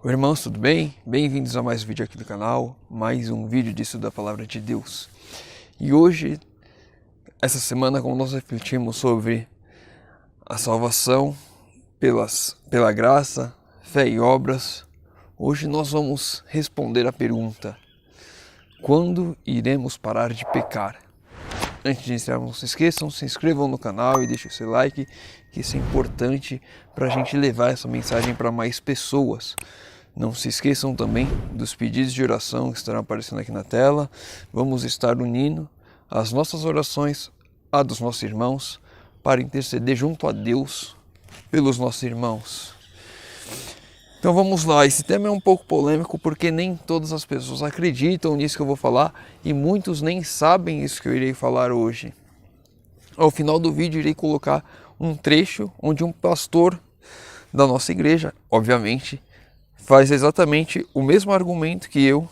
Oi, irmãos, tudo bem? Bem-vindos a mais um vídeo aqui do canal, mais um vídeo de estudo da Palavra de Deus. E hoje, essa semana, como nós refletimos sobre a salvação pela graça, fé e obras, hoje nós vamos responder a pergunta: quando iremos parar de pecar? Antes de iniciar, não se esqueçam, se inscrevam no canal e deixem o seu like, que isso é importante para a gente levar essa mensagem para mais pessoas. Não se esqueçam também dos pedidos de oração que estarão aparecendo aqui na tela. Vamos estar unindo as nossas orações à dos nossos irmãos para interceder junto a Deus pelos nossos irmãos. Então vamos lá, esse tema é um pouco polêmico porque nem todas as pessoas acreditam nisso que eu vou falar e muitos nem sabem isso que eu irei falar hoje. Ao final do vídeo irei colocar um trecho onde um pastor da nossa igreja, obviamente, faz exatamente o mesmo argumento que eu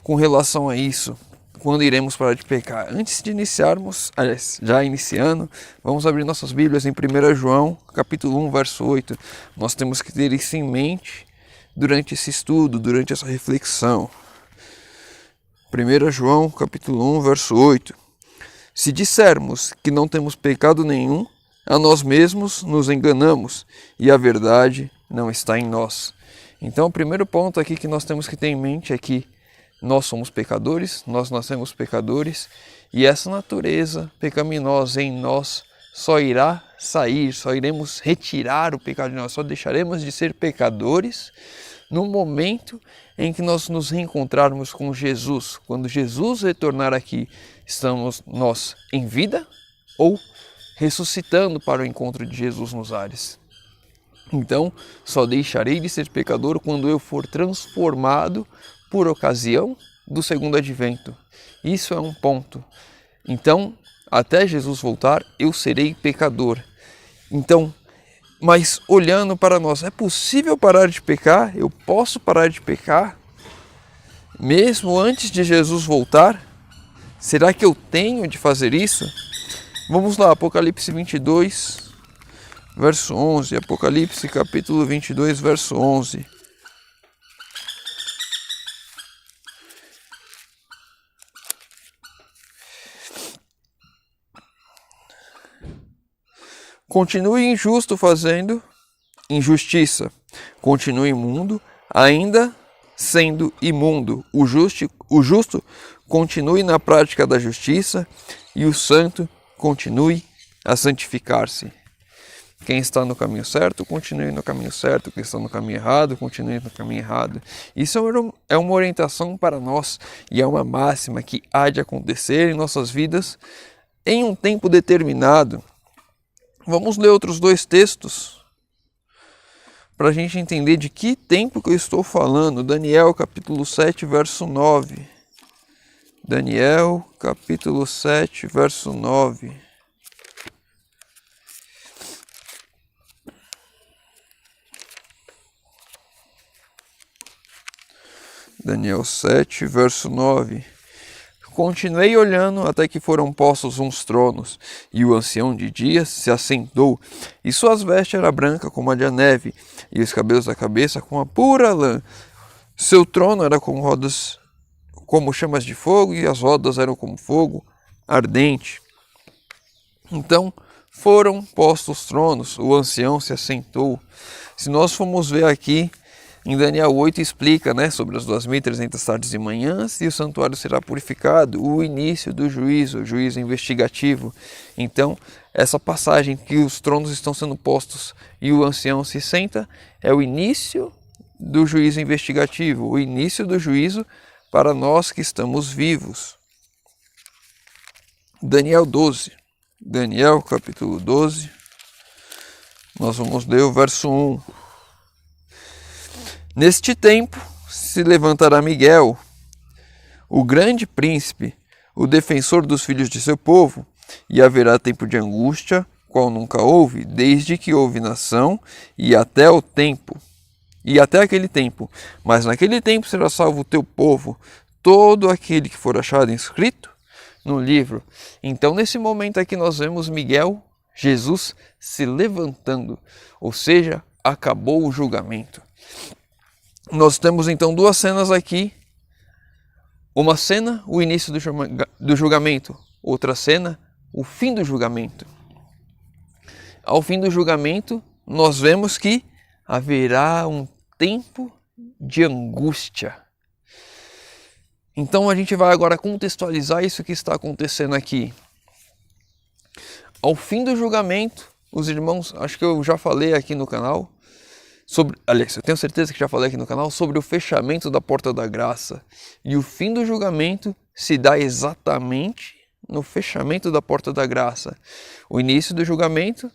com relação a isso, quando iremos parar de pecar. Antes de iniciarmos, aliás, já iniciando, vamos abrir nossas Bíblias em 1 João, capítulo 1, verso 8. Nós temos que ter isso em mente durante esse estudo, durante essa reflexão. 1 João, capítulo 1, verso 8. Se dissermos que não temos pecado nenhum, a nós mesmos nos enganamos e a verdade não está em nós. Então, o primeiro ponto aqui que nós temos que ter em mente é que nós somos pecadores, nós nascemos pecadores e essa natureza pecaminosa em nós só irá sair, só iremos retirar o pecado de nós, só deixaremos de ser pecadores no momento em que nós nos reencontrarmos com Jesus. Quando Jesus retornar aqui, estamos nós em vida ou ressuscitando para o encontro de Jesus nos ares. Então, só deixarei de ser pecador quando eu for transformado por ocasião do segundo advento. Isso é um ponto. Então, até Jesus voltar, eu serei pecador. Então, mas olhando para nós, é possível parar de pecar? Eu posso parar de pecar? Mesmo antes de Jesus voltar? Será que eu tenho de fazer isso? Vamos lá, Apocalipse 22, verso 11, Apocalipse capítulo 22, verso 11. Continue injusto fazendo injustiça, continue imundo, ainda sendo imundo. O justo continue na prática da justiça e o santo continue a santificar-se. Quem está no caminho certo, continue no caminho certo. Quem está no caminho errado, continue no caminho errado. Isso é uma orientação para nós e é uma máxima que há de acontecer em nossas vidas em um tempo determinado. Vamos ler outros dois textos para a gente entender de que tempo que eu estou falando. Daniel, capítulo 7, verso 9. Daniel, capítulo 7, verso 9. Daniel 7, verso 9. Continuei olhando até que foram postos uns tronos, e o ancião de dias se assentou, e suas vestes eram brancas como a de neve, e os cabelos da cabeça como a pura lã. Seu trono era como rodas, como chamas de fogo, e as rodas eram como fogo ardente. Então foram postos os tronos, o ancião se assentou. Se nós formos ver aqui, em Daniel 8 explica, sobre as 2.300 tardes e manhãs e o santuário será purificado, o início do juízo, o juízo investigativo. Então, essa passagem que os tronos estão sendo postos e o ancião se senta é o início do juízo investigativo, o início do juízo para nós que estamos vivos. Daniel 12, Daniel capítulo 12, nós vamos ler o verso 1. Neste tempo se levantará Miguel, o grande príncipe, o defensor dos filhos de seu povo, e haverá tempo de angústia, qual nunca houve, desde que houve nação, e até aquele tempo. Mas naquele tempo será salvo o teu povo, todo aquele que for achado inscrito no livro. Então, nesse momento aqui nós vemos Miguel, Jesus, se levantando, ou seja, acabou o julgamento. nós temos então duas cenas aqui. Uma cena, o início do julgamento. Outra cena, o fim do julgamento. Ao fim do julgamento, nós vemos que haverá um tempo de angústia. Então a gente vai agora contextualizar isso que está acontecendo aqui. Ao fim do julgamento, os irmãos, acho que eu já falei aqui no canal, aliás, eu tenho certeza que já falei aqui no canal, sobre o fechamento da porta da graça. E o fim do julgamento se dá exatamente no fechamento da porta da graça. O início do julgamento,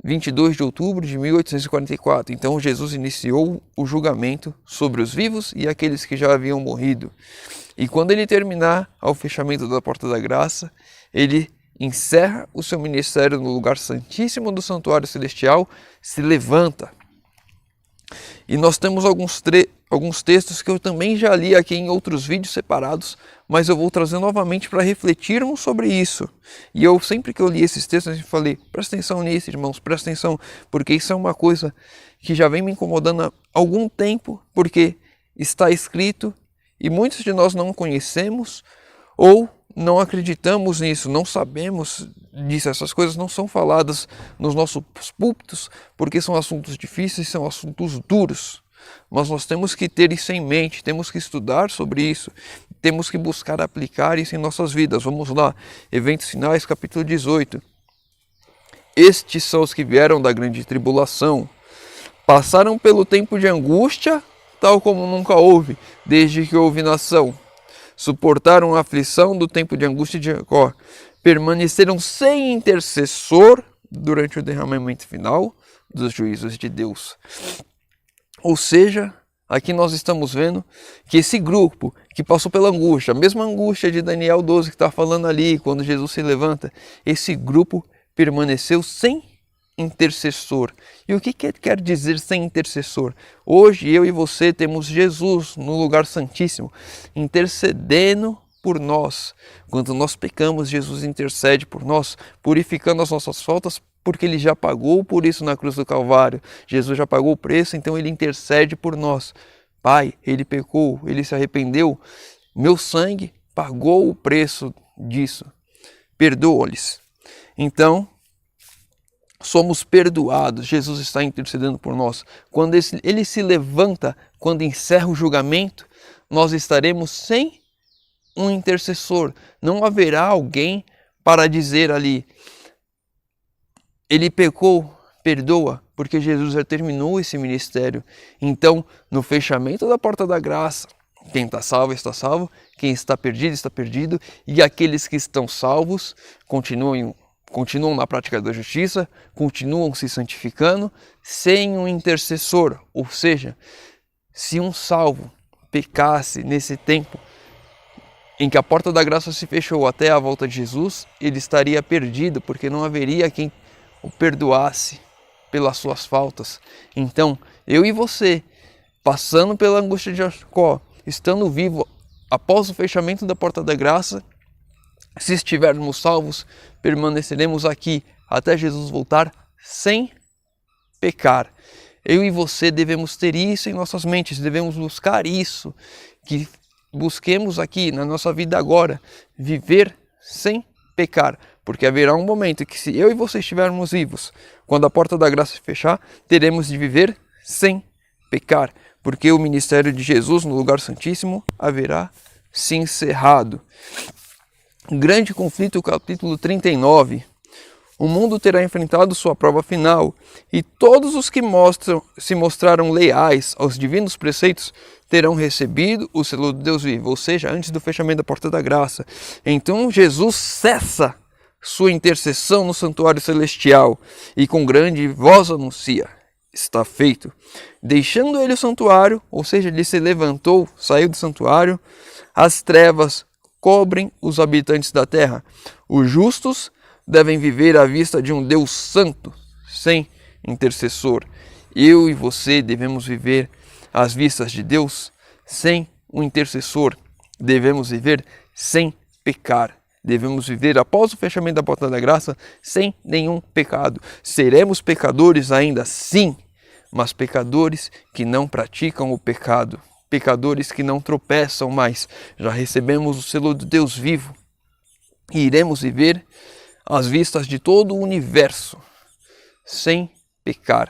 22 de outubro de 1844. Então Jesus iniciou o julgamento sobre os vivos e aqueles que já haviam morrido. E quando ele terminar ao fechamento da porta da graça, ele encerra o seu ministério no lugar santíssimo do santuário celestial, se levanta. E nós temos alguns textos que eu também já li aqui em outros vídeos separados, mas eu vou trazer novamente para refletirmos sobre isso. E eu sempre que eu li esses textos, eu falei, presta atenção nisso, irmãos, presta atenção, porque isso é uma coisa que já vem me incomodando há algum tempo, porque está escrito e muitos de nós não conhecemos ou não acreditamos nisso, não sabemos disso. Essas coisas não são faladas nos nossos púlpitos porque são assuntos difíceis, são assuntos duros. Mas nós temos que ter isso em mente, temos que estudar sobre isso, temos que buscar aplicar isso em nossas vidas. Vamos lá, Eventos Finais, capítulo 18. Estes são os que vieram da grande tribulação, passaram pelo tempo de angústia, tal como nunca houve, desde que houve nação. Suportaram a aflição do tempo de angústia de Jacó, permaneceram sem intercessor durante o derramamento final dos juízos de Deus. Ou seja, aqui nós estamos vendo que esse grupo que passou pela angústia, a mesma angústia de Daniel 12 que está falando ali, quando Jesus se levanta, esse grupo permaneceu sem intercessor. E o que quer dizer sem intercessor? Hoje eu e você temos Jesus no lugar santíssimo, intercedendo por nós. Quando nós pecamos, Jesus intercede por nós, purificando as nossas faltas, porque Ele já pagou por isso na cruz do Calvário. Jesus já pagou o preço, então Ele intercede por nós. Pai, ele pecou, ele se arrependeu, meu sangue pagou o preço disso. Perdoa-lhes. Então, somos perdoados, Jesus está intercedendo por nós. Quando ele se levanta, quando encerra o julgamento, nós estaremos sem um intercessor. Não haverá alguém para dizer ali, ele pecou, perdoa, porque Jesus já terminou esse ministério. Então, no fechamento da porta da graça, quem está salvo, está salvo, quem está perdido, e aqueles que estão salvos continuam na prática da justiça, continuam se santificando sem um intercessor. Ou seja, se um salvo pecasse nesse tempo em que a porta da graça se fechou até a volta de Jesus, ele estaria perdido, porque não haveria quem o perdoasse pelas suas faltas. Então, eu e você, passando pela angústia de Jacó, estando vivo após o fechamento da porta da graça, se estivermos salvos, permaneceremos aqui até Jesus voltar sem pecar. Eu e você devemos ter isso em nossas mentes, devemos buscar isso, que busquemos aqui na nossa vida agora, viver sem pecar. Porque haverá um momento que, se eu e você estivermos vivos, quando a porta da graça fechar, teremos de viver sem pecar. Porque o ministério de Jesus no lugar santíssimo haverá se encerrado. Grande conflito, capítulo 39. O mundo terá enfrentado sua prova final, e todos os que se mostraram leais aos divinos preceitos terão recebido o selo de Deus vivo, ou seja, antes do fechamento da porta da graça. Então Jesus cessa sua intercessão no santuário celestial e com grande voz anuncia: está feito. Deixando ele o santuário, ou seja, ele se levantou, saiu do santuário, as trevas cobrem os habitantes da terra. Os justos devem viver à vista de um Deus santo, sem intercessor. Eu e você devemos viver às vistas de Deus sem um intercessor. Devemos viver sem pecar. Devemos viver após o fechamento da porta da graça sem nenhum pecado. Seremos pecadores ainda, sim, mas pecadores que não praticam o pecado, pecadores que não tropeçam mais. Já recebemos o selo de Deus vivo e iremos viver às vistas de todo o universo sem pecar.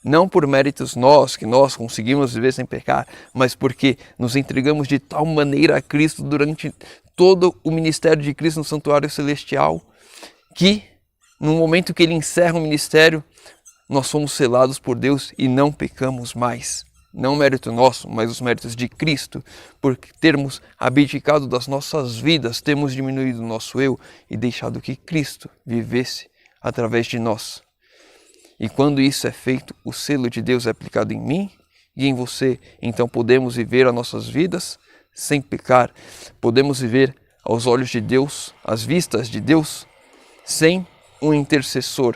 Não por méritos que nós conseguimos viver sem pecar, mas porque nos entregamos de tal maneira a Cristo durante todo o ministério de Cristo no santuário celestial, que no momento que Ele encerra o ministério, nós somos selados por Deus e não pecamos mais. Não mérito nosso, mas os méritos de Cristo, por termos abdicado das nossas vidas, temos diminuído o nosso eu e deixado que Cristo vivesse através de nós. E quando isso é feito, o selo de Deus é aplicado em mim e em você. Então podemos viver as nossas vidas sem pecar. Podemos viver aos olhos de Deus, às vistas de Deus, sem um intercessor.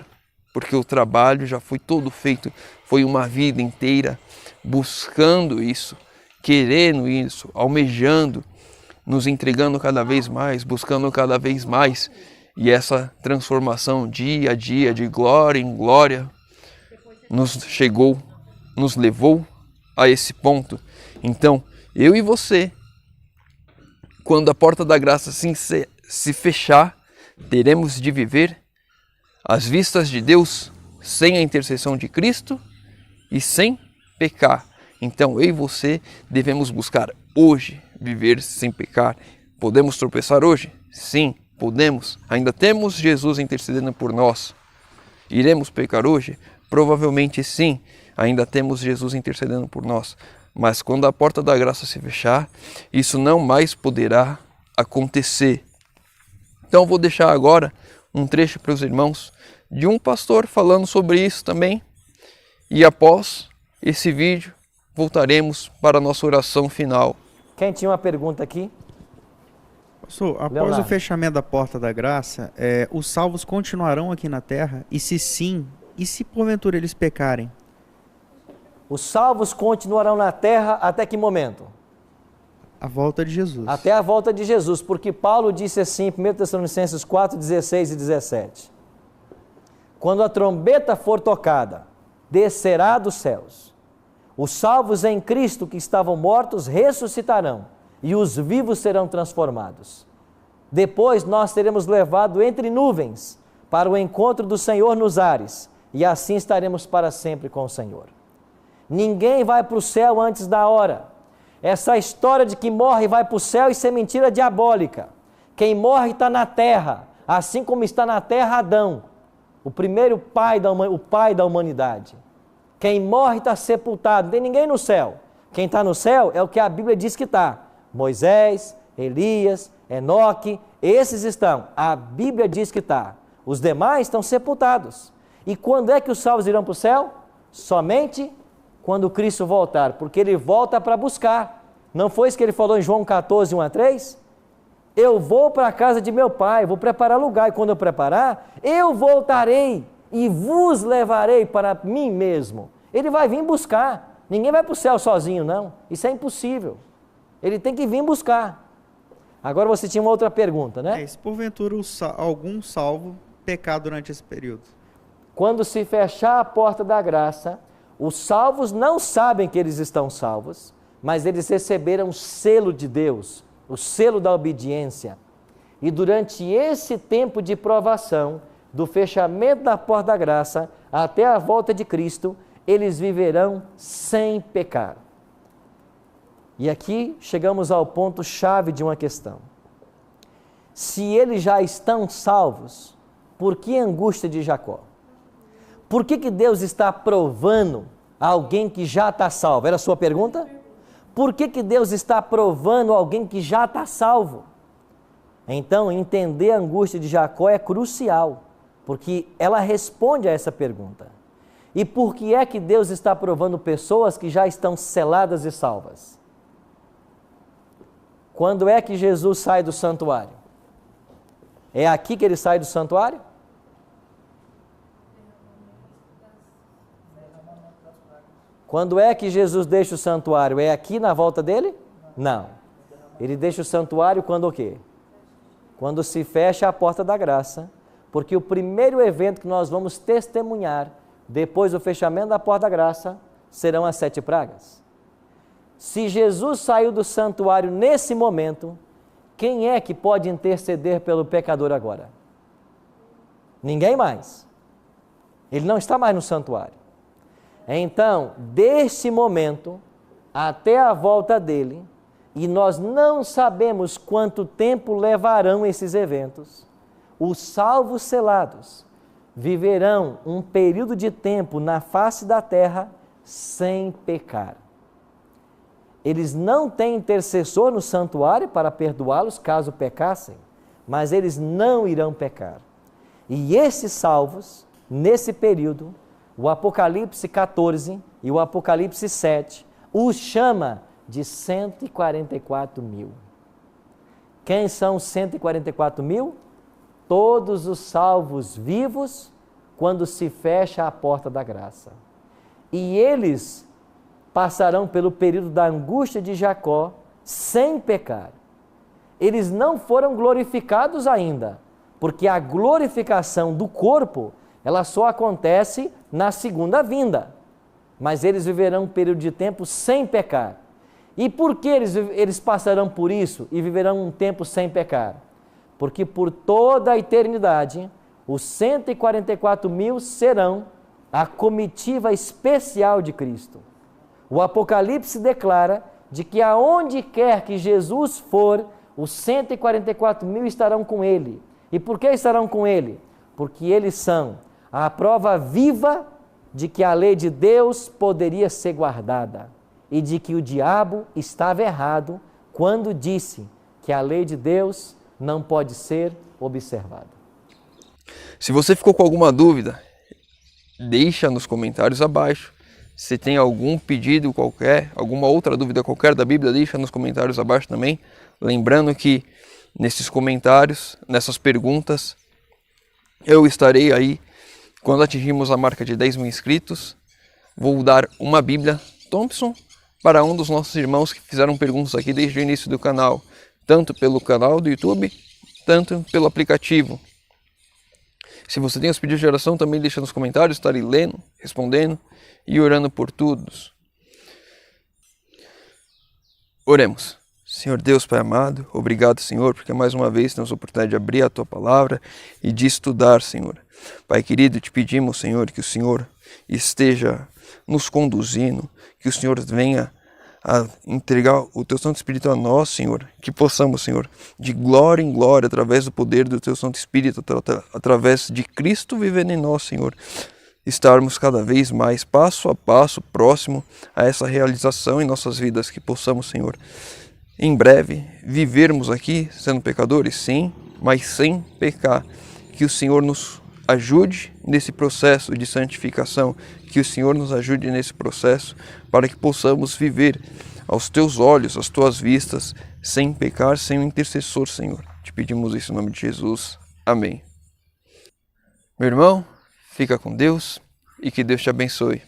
Porque o trabalho já foi todo feito. Foi uma vida inteira buscando isso, querendo isso, almejando, nos entregando cada vez mais, buscando cada vez mais. E essa transformação dia a dia, de glória em glória, nos levou a esse ponto. Então, eu e você, quando a porta da graça se fechar, teremos de viver às vistas de Deus sem a intercessão de Cristo e sem pecar. Então, eu e você devemos buscar hoje viver sem pecar. Podemos tropeçar hoje? Sim, podemos. Ainda temos Jesus intercedendo por nós. Iremos pecar hoje? Provavelmente sim. Ainda temos Jesus intercedendo por nós. Mas quando a porta da graça se fechar, isso não mais poderá acontecer. Então vou deixar agora um trecho para os irmãos de um pastor falando sobre isso também. E após esse vídeo, voltaremos para a nossa oração final. Quem tinha uma pergunta aqui? Pastor, após Leonardo. o fechamento da porta da graça, os salvos continuarão aqui na terra? E se sim, e se porventura eles pecarem? Os salvos continuarão na terra até que momento? A volta de Jesus. Até a volta de Jesus, porque Paulo disse assim em 1 Tessalonicenses 4, 16 e 17. Quando a trombeta for tocada, descerá dos céus. Os salvos em Cristo que estavam mortos ressuscitarão, e os vivos serão transformados. Depois nós seremos levados entre nuvens para o encontro do Senhor nos ares, e assim estaremos para sempre com o Senhor. Ninguém vai para o céu antes da hora. Essa história de que morre e vai para o céu, isso é mentira diabólica. Quem morre está na terra, assim como está na terra Adão, o primeiro pai da humanidade. Quem morre está sepultado, não tem ninguém no céu. Quem está no céu é o que a Bíblia diz que está. Moisés, Elias, Enoque, esses estão. A Bíblia diz que está. Os demais estão sepultados. E quando é que os salvos irão para o céu? Somente quando Cristo voltar, porque Ele volta para buscar. Não foi isso que Ele falou em João 14, 1 a 3? Eu vou para a casa de meu Pai, vou preparar lugar, e quando eu preparar, eu voltarei e vos levarei para mim mesmo. Ele vai vir buscar. Ninguém vai para o céu sozinho, não. Isso é impossível. Ele tem que vir buscar. Agora você tinha uma outra pergunta, né? Se porventura algum salvo pecar durante esse período? Quando se fechar a porta da graça, os salvos não sabem que eles estão salvos, mas eles receberam o selo de Deus, o selo da obediência. E durante esse tempo de provação, do fechamento da porta da graça até a volta de Cristo, eles viverão sem pecar. E aqui chegamos ao ponto-chave de uma questão. Se eles já estão salvos, por que a angústia de Jacó? Por que Deus está provando alguém que já está salvo? Era a sua pergunta? Por que Deus está provando alguém que já está salvo? Então, entender a angústia de Jacó é crucial, porque ela responde a essa pergunta. E por que é que Deus está provando pessoas que já estão seladas e salvas? Quando é que Jesus sai do santuário? É aqui que ele sai do santuário? Quando é que Jesus deixa o santuário? É aqui na volta dele? Não. Ele deixa o santuário quando o quê? Quando se fecha a porta da graça, porque o primeiro evento que nós vamos testemunhar depois do fechamento da porta da graça, serão as 7 pragas. Se Jesus saiu do santuário nesse momento, quem é que pode interceder pelo pecador agora? Ninguém mais. Ele não está mais no santuário. Então, deste momento até a volta dele, e nós não sabemos quanto tempo levarão esses eventos, os salvos selados viverão um período de tempo na face da terra sem pecar. Eles não têm intercessor no santuário para perdoá-los caso pecassem, mas eles não irão pecar. E esses salvos, nesse período, o Apocalipse 14 e o Apocalipse 7, os chama de 144 mil. Quem são os 144 mil? Todos os salvos vivos quando se fecha a porta da graça. E eles passarão pelo período da angústia de Jacó sem pecar. Eles não foram glorificados ainda, porque a glorificação do corpo, ela só acontece na segunda vinda. Mas eles viverão um período de tempo sem pecar. E por que eles passarão por isso e viverão um tempo sem pecar? Porque por toda a eternidade, os 144 mil serão a comitiva especial de Cristo. O Apocalipse declara de que aonde quer que Jesus for, os 144 mil estarão com ele. E por que estarão com ele? Porque eles são a prova viva de que a lei de Deus poderia ser guardada e de que o diabo estava errado quando disse que a lei de Deus não pode ser observada. Se você ficou com alguma dúvida, deixa nos comentários abaixo. Se tem algum pedido qualquer, alguma outra dúvida qualquer da Bíblia, deixa nos comentários abaixo também. Lembrando que nesses comentários, nessas perguntas, eu estarei aí, quando atingirmos a marca de 10 mil inscritos, vou dar uma Bíblia Thompson para um dos nossos irmãos que fizeram perguntas aqui desde o início do canal, tanto pelo canal do YouTube, tanto pelo aplicativo. Se você tem os pedidos de oração, também deixa nos comentários, estarei lendo, respondendo e orando por todos. Oremos. Senhor Deus, Pai amado, obrigado, Senhor, porque mais uma vez temos a oportunidade de abrir a Tua Palavra e de estudar, Senhor. Pai querido, te pedimos, Senhor, que o Senhor esteja nos conduzindo, que o Senhor venha a entregar o Teu Santo Espírito a nós, Senhor, que possamos, Senhor, de glória em glória, através do poder do Teu Santo Espírito, através de Cristo vivendo em nós, Senhor, estarmos cada vez mais passo a passo próximo a essa realização em nossas vidas, que possamos, Senhor, em breve vivermos aqui sendo pecadores, sim, mas sem pecar. Que o Senhor nos ajude nesse processo de santificação, que o Senhor nos ajude nesse processo para que possamos viver aos Teus olhos, às Tuas vistas, sem pecar, sem o intercessor, Senhor. Te pedimos isso em nome de Jesus. Amém. Meu irmão, fica com Deus e que Deus te abençoe.